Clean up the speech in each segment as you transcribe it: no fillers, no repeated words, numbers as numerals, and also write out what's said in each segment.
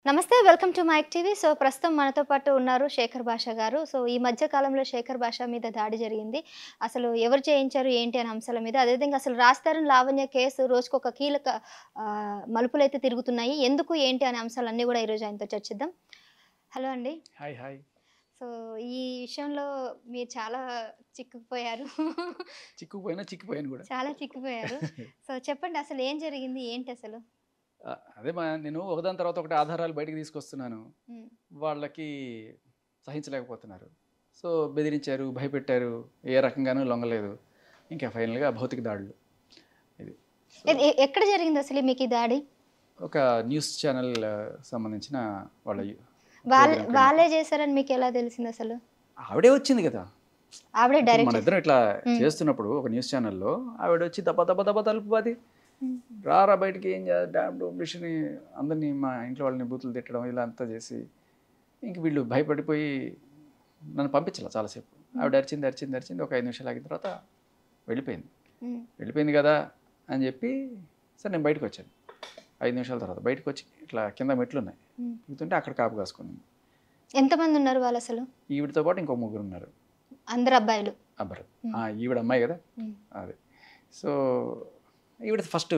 నమస్తే welcome to Mic TV. So ప్రస్తుతం మనతో పాటు ఉన్నారు శేఖర్ భాష గారు. సో ఈ మధ్య కాలంలో శేఖర్ భాష మీద దాడి జరిగింది. అసలు ఎవరు చేయించారు ఏంటి అనే అంశాల మీద, అదేవిధంగా అసలు రాజ్ లావణ్య కేసు రోజుకొక కీలక మలుపులైతే తిరుగుతున్నాయి. ఎందుకు ఏంటి అనే అంశాలన్నీ కూడా ఈరోజు ఆయనతో చర్చిద్దాం. హలో అండి. Hi hi. సో ఈ విషయంలో మీరు చాలా చిక్కుకుపోయారు. చిక్కుపోయాను కూడా. చాలా చిక్కుపోయారు. సో చెప్పండి అసలు ఏం జరిగింది ఏంటి అసలు? అదే నేను ఒకదాని తర్వాత ఒకటి ఆధారాలు బయటకు తీసుకొస్తున్నాను. వాళ్ళకి సహించలేకపోతున్నారు. సో బెదిరించారు, భయపెట్టారు, ఏ రకంగానూ లొంగలేదు. ఇంకా ఫైనల్గా భౌతిక దాడులు. ఇది ఎక్కడ జరిగింది అసలు మీకు ఈ దాడి? ఒక న్యూస్ ఛానల్ సంబంధించిన వాళ్ళే చేశారని మీకు ఎలా తెలిసింది అసలు? ఆవిడే వచ్చింది కదా, ఆవిడే డైరెక్ట్. మన ఇద్దరం ఇట్లా చేస్తున్నప్పుడు ఒక న్యూస్ ఛానల్లో ఆవిడ వచ్చి దెబ్బ దెబ్బ దెబ్బ తలుపు అది రారా బయటికి ఏం చేయాలి అందరినీ మా ఇంట్లో వాళ్ళని బూతులు తిట్టడం ఇలా అంతా చేసి ఇంక వీళ్ళు భయపడిపోయి నన్ను పంపించాల చాలాసేపు. ఆవిడ అరిచింది ఒక 5 నిమిషాలు ఆగిన తర్వాత వెళ్ళిపోయింది కదా అని చెప్పి సరే నేను బయటకు వచ్చాను. 5 నిమిషాల తర్వాత బయటకు వచ్చి ఇట్లా కింద మెట్లు ఉన్నాయి దిగుతుంటే అక్కడ కాపు కాసుకున్నాను. ఎంతమంది ఉన్నారు వాళ్ళు అసలు? ఈవిడతో పాటు ఇంకో 3 ఉన్నారు. అందరు అబ్బాయిలు? ఈవిడ అమ్మాయి కదా అదే. సో ఈవిడ ఫస్ట్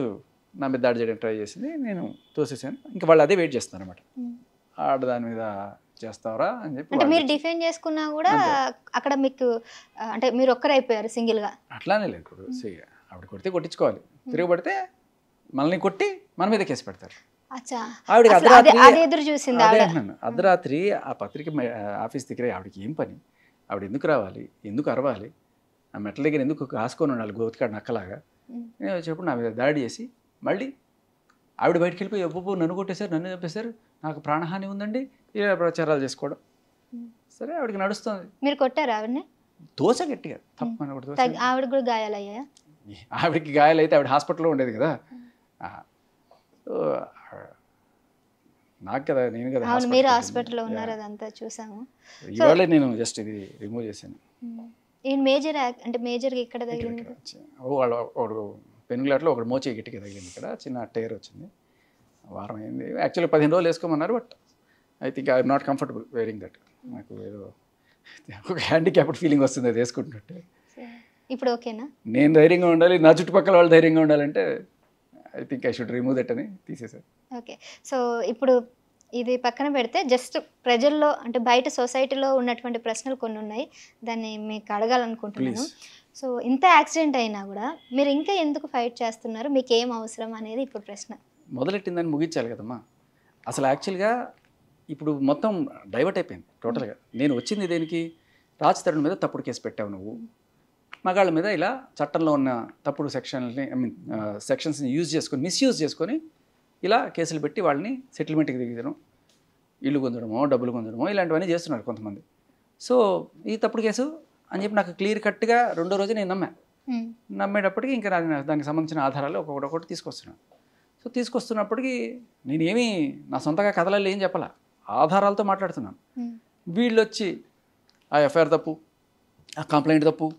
నా మీద దాడి చేయడానికి ట్రై చేసింది, నేను తోసేసాను. ఇంకా వాళ్ళు అదే వెయిట్ చేస్తున్నారు అనమాట. ఆడదాని మీద చేస్తావరా అని చెప్పి. అంటే మీరు డిఫెండ్ చేసుకున్నా కూడా అక్కడ మీకు అంటే మీరు ఒక్కరైపోయారు సింగిల్గా? అట్లానే లేదు. ఇప్పుడు ఆవిడ కొడితే కొట్టించుకోవాలి, తిరగబడితే మనల్ని కొట్టి మన మీద కేసు పెడతారు. ఆవిడకి అర్ధరాత్రి ఆ పత్రిక ఆఫీస్ దగ్గర ఆవిడకి ఏం పని, ఆవిడ ఎందుకు రావాలి, ఎందుకు అరవాలి, ఆ మెట్ల దగ్గర ఎందుకు కాసుకొని ఉండాలి గోతికాడు నక్కలాగా. నేను వచ్చేప్పుడు నా మీద దాడి చేసి మళ్ళీ ఆవిడ బయటికి వెళ్ళిపోయి ఎవ్వబో నన్ను కొట్టేశారు, నన్ను చంపేశారు, నాకు ప్రాణహాని ఉందండి, ఇలా ప్రచారాలు చేసుకోవడం. సరే ఆవిడకి నడుస్తుంది. మీరు కొట్టారు ఆవిడని? దోశ గట్టిగా తప్ప ఆవిడ కూడా గాయాలయ్యా? ఆవిడకి గాయాలైతే ఆవిడ హాస్పిటల్లో ఉండేది కదా. సో నాకు కదా, నేను కదా మీరు హాస్పిటల్లో ఉన్నారు, అదంతా చూసాము. ఇవాళ నేను జస్ట్ ఇది రిమూవ్ చేశాను. మేజర్ అంటే మేజర్గా ఇక్కడ తగిలింది. వాడు పెనుగులాట్లో ఒకటి మోచే గట్టిగా తగిలింది, ఇక్కడ చిన్న టైర్ వచ్చింది. వారం అయింది. యాక్చువల్లీ 15 రోజులు వేసుకోమన్నారు, but I think I'm not comfortable wearing that. నాకు ఏదో ఒక హ్యాండిక్యాప్డ్ ఫీలింగ్ వస్తుంది అది వేసుకుంటుంటే. ఇప్పుడు ఓకేనా? నేను ధైర్యంగా ఉండాలి, నా చుట్టుపక్కల వాళ్ళు ధైర్యంగా ఉండాలంటే I think I should remove that అని తీసేసాను. ఓకే. సో ఇప్పుడు ఇది పక్కన పెడితే జస్ట్ ప్రజల్లో అంటే బయట సొసైటీలో ఉన్నటువంటి ప్రశ్నలు కొన్ని ఉన్నాయి, దాన్ని మీకు అడగాలనుకుంటున్నాను. సో ఇంత యాక్సిడెంట్ అయినా కూడా మీరు ఇంకా ఎందుకు ఫైట్ చేస్తున్నారు, మీకు ఏం అవసరం అనేది ఇప్పుడు ప్రశ్న. మొదలెట్టిందని ముగించాలి కదమ్మా. అసలు యాక్చువల్గా ఇప్పుడు మొత్తం డైవర్ట్ అయిపోయింది టోటల్గా. నేను వచ్చింది దేనికి? రాజ్ తరుణ్ మీద తప్పుడు కేసు పెట్టావు నువ్వు, మగాళ్ళ మీద ఇలా చట్టంలో ఉన్న తప్పుడు సెక్షన్స్ని మిస్యూజ్ చేసుకొని ఇలా కేసులు పెట్టి వాళ్ళని సెటిల్మెంట్కి దిగడం, ఇల్లు పొందడమో డబ్బులు పొందడమో ఇలాంటివన్నీ చేస్తున్నారు కొంతమంది. సో ఈ తప్పుడు కేసు అని చెప్పి నాకు క్లియర్ కట్గా రెండో రోజు నేను నమ్మేటప్పటికి ఇంకా దానికి సంబంధించిన ఆధారాలు ఒక్కొక్కటి తీసుకొస్తున్నాను. సో తీసుకొస్తున్నప్పటికీ నేనేమీ నా సొంతగా కథలలో ఏం చెప్పాలా, ఆధారాలతో మాట్లాడుతున్నాను. వీళ్ళు వచ్చి ఆ ఎఫ్ఐఆర్ తప్పు, ఆ కంప్లైంట్ తప్పు,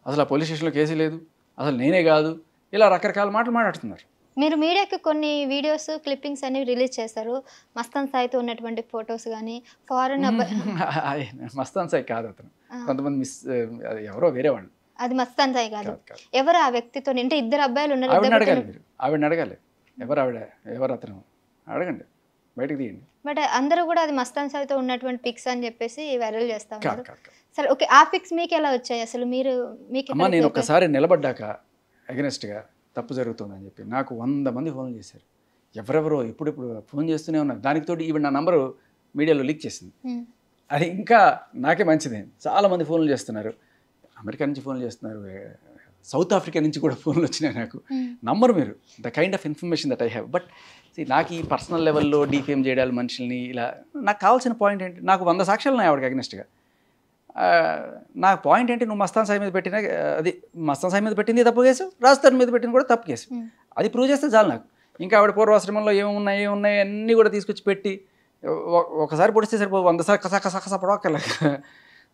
అసలు ఆ పోలీస్ స్టేషన్లో కేసు లేదు, అసలు నేనే కాదు, ఇలా రకరకాల మాటలు మాట్లాడుతున్నారు. మీరు మీడియాకి కొన్ని వీడియోస్ క్లిప్పింగ్స్ అనేవి రిలీజ్ చేస్తారు, మస్తాన్ సాయితో ఉన్నటువంటి ఫొటోస్ కానీ ఫారెన్. మస్తాన్ సాయి కాదు అతను, కొంతమంది ఎవరో వేరే వాళ్ళు. అది మస్తాన్ సాయి కాదు. ఎవరు ఆ వ్యక్తితో? అంటే 2 అబ్బాయిలు ఉన్నారు. ఆవిడని అడగాలి మీరు, ఆవిడని అడగాలి. ఎవరు అతను అడగండి, బయటకు తీయండి. బట్ అందరూ కూడా అది మస్తాన్ సాయితో ఉన్నటువంటి పిక్స్ అని చెప్పేసి వైరల్ చేస్తా ఉన్నారు. సరే ఓకే, ఆ పిక్స్ మీకు ఎలా వచ్చాయి అసలు? నేను ఒకసారి నిలబడ్డాక అగెనెస్ట్గా తప్పు జరుగుతుందని చెప్పి నాకు 100 మంది ఫోన్ చేశారు. ఎవరెవరో ఇప్పుడిప్పుడు ఫోన్ చేస్తూనే ఉన్నారు. దానికి తోటి ఈవిడ నా నంబరు మీడియాలో లీక్ చేసింది. అది ఇంకా నాకే మంచిది. చాలామంది ఫోన్లు చేస్తున్నారు, అమెరికా నుంచి ఫోన్లు చేస్తున్నారు, సౌత్ ఆఫ్రికా నుంచి కూడా ఫోన్లు వచ్చినాయి. నాకు నంబరు మీరు the kind of information that I have. But నాకు ఈ పర్సనల్ లెవెల్లో డీఫేమ్ చేయడాలు మనుషుల్ని ఇలా, నాకు కావాల్సిన పాయింట్ ఏంటి? నాకు 100 సాక్ష్యాలు ఉన్నాయి ఆవిడకి అగెనెస్ట్గా. నా పాయింట్ ఏంటి? నువ్వు మస్తాన్ సాయి మీద పెట్టిన అది మస్తాన్ సాయి మీద పెట్టింది తప్పు కేసు, రాజ్ తరుణ్ మీద పెట్టింది కూడా తప్పు కేసు. అది ప్రూవ్ చేస్తే చాలు నాకు. ఇంకా ఆవిడ పూర్వాశ్రమంలో ఏమున్నాయి అన్నీ కూడా తీసుకొచ్చి పెట్టి ఒకసారి పొడిస్తే సరిపోదు, 100 సార్లు కసా పొడవక్కర్లేదు.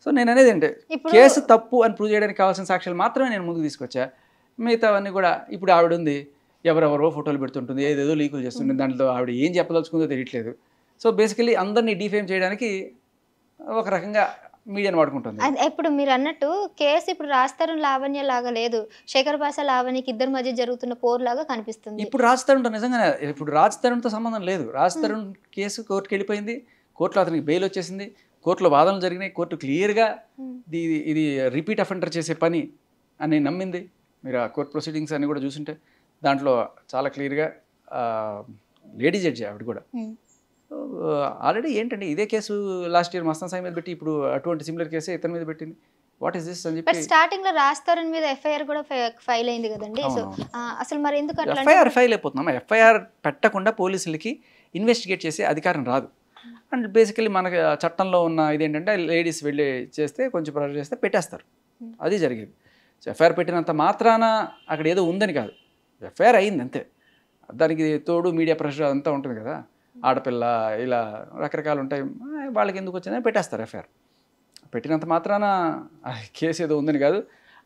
సో నేను అనేది ఏంటి, కేసు తప్పు అని ప్రూవ్ చేయడానికి కావాల్సిన సాక్ష్యాలు మాత్రమే నేను ముందుకు తీసుకొచ్చా. మిగతావన్నీ కూడా ఇప్పుడు ఆవిడ ఉంది, ఎవరెవరో ఫోటోలు పెడుతుంటుంది, ఏదేదో లీకులు చేస్తుంది, దాంట్లో ఆవిడ ఏం చెప్పదలుచుకుందో తెలియట్లేదు. సో బేసికలీ అందరినీ డిఫేమ్ చేయడానికి ఒక రకంగా మీడియాని వాడుకుంటుంది. ఇప్పుడు మీరు అన్నట్టు కేసు ఇప్పుడు రాజ్-తరుణ్ లావణ్య లాగా లేదు, శేఖర్ భాష లావణ్యకి ఇద్దరి మధ్య జరుగుతున్న పోర్ లాగా కనిపిస్తుంది. ఇప్పుడు రాజ్-తరుణ్తో నిజంగానే ఇప్పుడు రాజ్-తరుణ్తో సంబంధం లేదు. రాజ్-తరుణ్ కేసు కోర్టుకి వెళ్ళిపోయింది, కోర్టులో అతనికి బెయిల్ వచ్చేసింది, కోర్టులో వాదనలు జరిగినాయి, కోర్టు క్లియర్గా ఇది రిపీట్ అఫెండర్ చేసే పని అని నమ్మింది. మీరు ఆ కోర్ట్ ప్రొసీడింగ్స్ అన్ని కూడా చూసుంటే దాంట్లో చాలా క్లియర్గా లేడీ జడ్జి ఆవిడ కూడా ఆల్రెడీ ఏంటంటే ఇదే case last year Mastan Sai మీద పెట్టి ఇప్పుడు అటువంటి సిమిలర్ కేసే ఇతని మీద పెట్టింది. వాట్ ఈస్ దిస్ అని చెప్పి స్టార్టింగ్ లో రాజ్-తరుణ్ మీద ఎఫ్ఐఆర్ కూడా ఫైల్ అయింది కదండి. సో అసలు మరి ఎందుకు అట్లా ఎఫ్ఐఆర్ ఫైల్ అయిపోతున్నాం? ఎఫ్ఐఆర్ పెట్టకుండా పోలీసులకి ఇన్వెస్టిగేట్ చేసే అధికారం రాదు. అండ్ బేసికలీ మనకి చట్టంలో ఉన్న ఇదేంటంటే లేడీస్ వెళ్ళి చేస్తే కొంచెం ప్రెషర్ చేస్తే పెట్టేస్తారు, అది జరిగేది. సో ఎఫ్ఐఆర్ పెట్టినంత మాత్రాన అక్కడ ఏదో ఉందని కాదు, ఎఫ్ఐఆర్ అయింది అంతే. దానికి తోడు మీడియా ప్రెషర్ అంతా ఉంటుంది కదా, ఆడపిల్ల ఇలా రకరకాలు ఉంటాయి, వాళ్ళకి ఎందుకు వచ్చిందని పెట్టేస్తారు ఎఫ్ఐఆర్. పెట్టినంత మాత్రాన కేసు ఏదో ఉందని కాదు,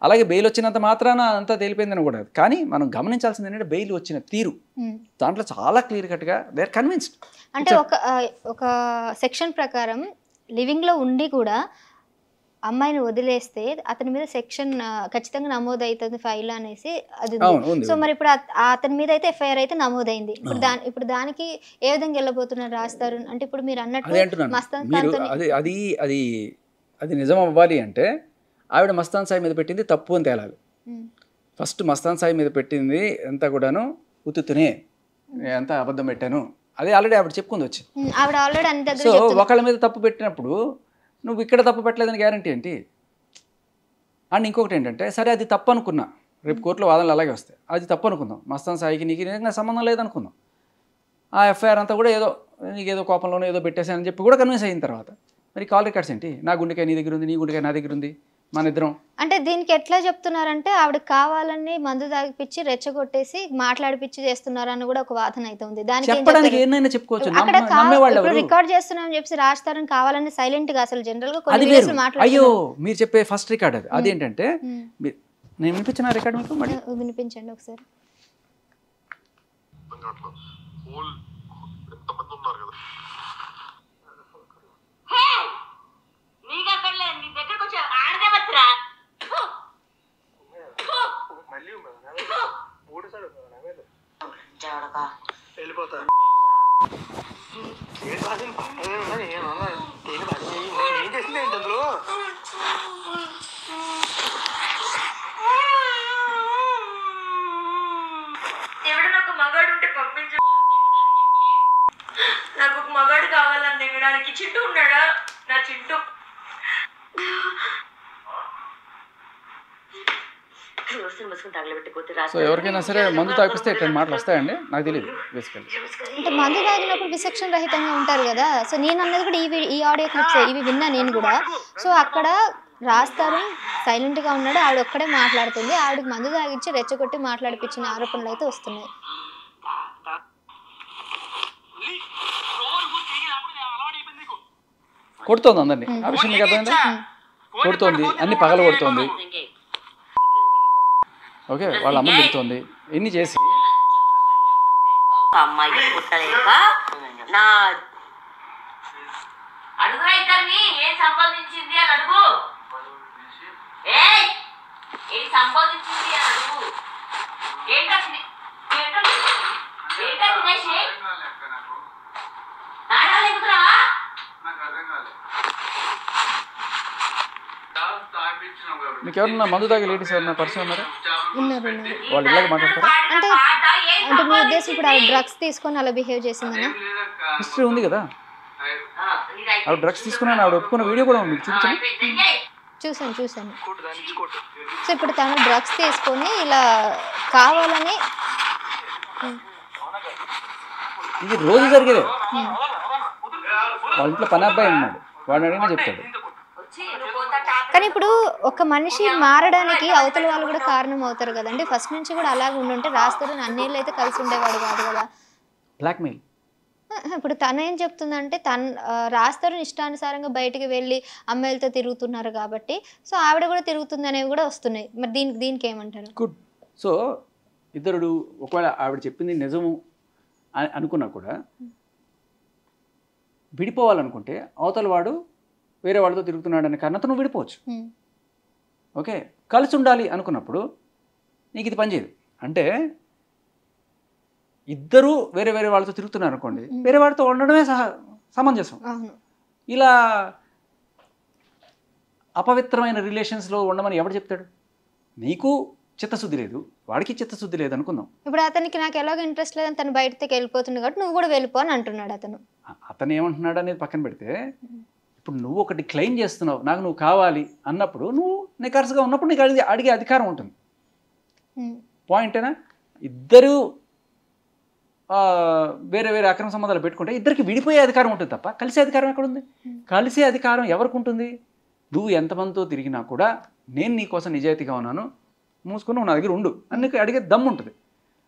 అలాగే బెయిల్ వచ్చినంత మాత్రాన అంతా తేలిపోయిందని కూడా. కానీ మనం గమనించాల్సింది ఏంటంటే బెయిల్ వచ్చిన తీరు, దాంట్లో చాలా క్లియర్ కట్గా దే ఆర్ కన్విన్స్డ్. అంటే ఒక సెక్షన్ ప్రకారం లివింగ్లో ఉండి కూడా అమ్మాయిని వదిలేస్తే అతని మీద సెక్షన్ ఖచ్చితంగా నమోదు అవుతుంది ఫైల్ అనేసి అది ఉంది. సో మరి ఇప్పుడు అతని మీద అయితే ఎఫ్ఐఆర్ అయితే నమోదైంది. ఇప్పుడు దానికి ఏ విధంగా వెళ్ళబోతున్నారు రాజ్-తరుణ్ అంటే? ఇప్పుడు మీరు అన్నట్టు మస్తాన్ అది నిజం అవ్వాలి అంటే ఆవిడ మస్తాన్ సాయి మీద పెట్టింది తప్పు అని తేలాలి. ఫస్ట్ మస్తాన్ సాయి మీద పెట్టింది అంతా కూడాను ఉత్తునే అంతా అబద్ధం పెట్టాను, అదే ఆల్రెడీ ఆవిడ చెప్పుకుంది వచ్చి. ఆవిడ ఆల్రెడీ అన్ని దగ్గర. సో ఒకళ్ళ మీద తప్పు పెట్టినప్పుడు నువ్వు ఇక్కడ తప్పు పెట్టలేదని గ్యారంటీ ఏంటి? అండ్ ఇంకొకటి ఏంటంటే, సరే అది తప్పు అనుకున్నా, రేపు కోర్టులో వాదనలు అలాగే వస్తాయి, అది తప్పు అనుకుందాం, మస్తాన్ సాయికి నీకు నిజంగా సంబంధం లేదనుకుందాం, ఆ ఎఫ్ఐఆర్ అంతా కూడా నీకేదో కోపంలోనే ఏదో పెట్టేశానని చెప్పి కూడా కన్విన్స్ అయిన తర్వాత మరి కాల్ రికార్డ్స్ ఏంటి? నా గుండెకాయ నీ దగ్గర ఉంది, నీ గుండెకాయ నా దగ్గర ఉంది, మన ఇద్దరం. అంటే దీనికి ఎట్లా చెప్తున్నారంటే ఆవిడ కావాలని మందు తాగిపిచ్చి రెచ్చగొట్టేసి మాట్లాడిపిచ్చి చేస్తున్నారని కూడా ఒక వాదన అయితే ఉంది. దానికి ఏమైనా చెప్పుకోవచ్చు, రికార్డ్ చేస్తున్నామని చెప్పి రాజ్-తరుణ్ కావాలని సైలెంట్ గా అసలు జనరల్ గా అయ్యో మీరు చెప్పే ఫస్ట్ రికార్డ్ అది. అదేంటంటే నేను వినిపించిన రికార్డ్ మీకు మరి వినిపించండి ఒకసారి. నాకు ఒక మగాడు కావాలని దిగడానికి. చింటూ ఉన్నాడా? నా చింటూ సో ఎవరికైనా సరే మందు తాగిస్తే ఇట్లాంటి మాటలు వస్తాయండి, నాకు తెలియదు. బేసికల్లీ అంటే మందు తాగినప్పుడు విచక్షణ రహితంగా ఉంటారు కదా. సో నేను అన్నది కూడా ఈ ఆడియో క్లిప్స్ ఇవి విన్నా నేను కూడా. సో అక్కడ రాజ్-తరుణ్ సైలెంట్గా ఉన్నాడు, ఆవిడ ఒక్కడే మాట్లాడుతుంది, ఆవిడకి మందు తాగించి రెచ్చగొట్టి మాట్లాడిపించిన ఆరోపణలు అయితే వస్తున్నాయి. కొడుతోంది అందరినీ, ఆ విషయం మీకు అర్థమైందా? కొడుతోంది, అన్ని పగల కొడుతోంది, ఓకే, వాళ్ళ అమ్మ తిడుతోంది, ఎన్ని చేసి అమ్మాయి పుట్టలేక నా అడుగు ఇద్దరిని ఏం సంపాదించింది అని అడుగు, ఏం సంపాదించింది అని అడుగు. ఏంటంటే నాడాలు ఎక్కుతున్నావా? మీకు ఎవరన్నా మందు తాగే లేడీస్ ఎవరన్నా పరిచయం ఉన్నారా? ఉన్నారు. వాళ్ళు ఇలాగ మాట్లాడతారా? అంటే మీ ఉద్దేశం ఇప్పుడు ఆవిడ డ్రగ్స్ తీసుకొని అలా బిహేవ్ చేసిందనా? హిస్టరీ ఉంది కదా, ఆవిడ డ్రగ్స్ తీసుకున్నాను, ఆవిడ ఒప్పుకున్న వీడియో కూడా ఉంది, చూపించండి. చూసాను. సో ఇప్పుడు తను డ్రగ్స్ తీసుకొని ఇలా కావాలని, ఇది రోజు జరిగేదే. వాళ్ళ ఇంట్లో పని అబ్బాయి ఉన్నాడు, వాడిని అడిగినా చెప్తాడు. కానీ ఇప్పుడు ఒక మనిషి మారడానికి అవతల వాళ్ళు కూడా కారణం అవుతారు కదండి. ఫస్ట్ నుంచి కూడా అలాగే ఉండుంటే రాజ్-తరుణ్ అన్నేళ్ళు అయితే కలిసి ఉండేవాడు కాదు కదా. బ్లాక్మెయిల్. ఇప్పుడు తను ఏం చెప్తుందంటే రాజ్-తరుణ్ ఇష్టానుసారంగా బయటికి వెళ్ళి అమ్మాయిలతో తిరుగుతున్నారు కాబట్టి సో ఆవిడ కూడా తిరుగుతుంది అనేవి కూడా వస్తున్నాయి. మరి దీనికి ఏమంటారు? గుడ్. సో ఇద్దరు ఒకవేళ ఆవిడ చెప్పింది నిజము అనుకున్నా కూడా విడిపోవాలనుకుంటే అవతల వాడు వేరే వాళ్ళతో తిరుగుతున్నాడు అనే కారణంతో నువ్వు విడిపోవచ్చు. ఓకే, కలిసి ఉండాలి అనుకున్నప్పుడు నీకు ఇది పనిచేయదు. అంటే ఇద్దరూ వేరే వేరే వాళ్ళతో తిరుగుతున్నారు అనుకోండి, వేరే వాడితో ఉండడమే సమంజసం. ఇలా అపవిత్రమైన రిలేషన్స్లో ఉండమని ఎవడు చెప్తాడు? నీకు చిత్తశుద్ధి లేదు, వాడికి చిత్తశుద్ధి లేదు అనుకుందాం. ఇప్పుడు అతనికి నాకు ఎలాగో ఇంట్రెస్ట్ లేదని తను బయటకి వెళ్ళిపోతుంది కాబట్టి నువ్వు కూడా వెళ్ళిపో అని అంటున్నాడు అతను. అతను ఏమంటున్నాడు అనేది పక్కన పెడితే, ఇప్పుడు నువ్వు ఒకటి క్లెయిమ్ చేస్తున్నావు, నాకు నువ్వు కావాలి అన్నప్పుడు నువ్వు నికార్సుగా ఉన్నప్పుడు నీకు అడిగే అధికారం ఉంటుంది. పాయింటేనా? ఇద్దరు వేరే వేరే అక్రమ సంబంధాలు పెట్టుకుంటే ఇద్దరికి విడిపోయే అధికారం ఉంటుంది తప్ప కలిసే అధికారం ఎక్కడుంది? కలిసే అధికారం ఎవరికి ఉంటుంది? నువ్వు ఎంతమందితో తిరిగినా కూడా నేను నీకోసం నిజాయితీగా ఉన్నాను, మూసుకుని నువ్వు నా దగ్గర ఉండు అని అడిగే దమ్ము ఉంటుంది.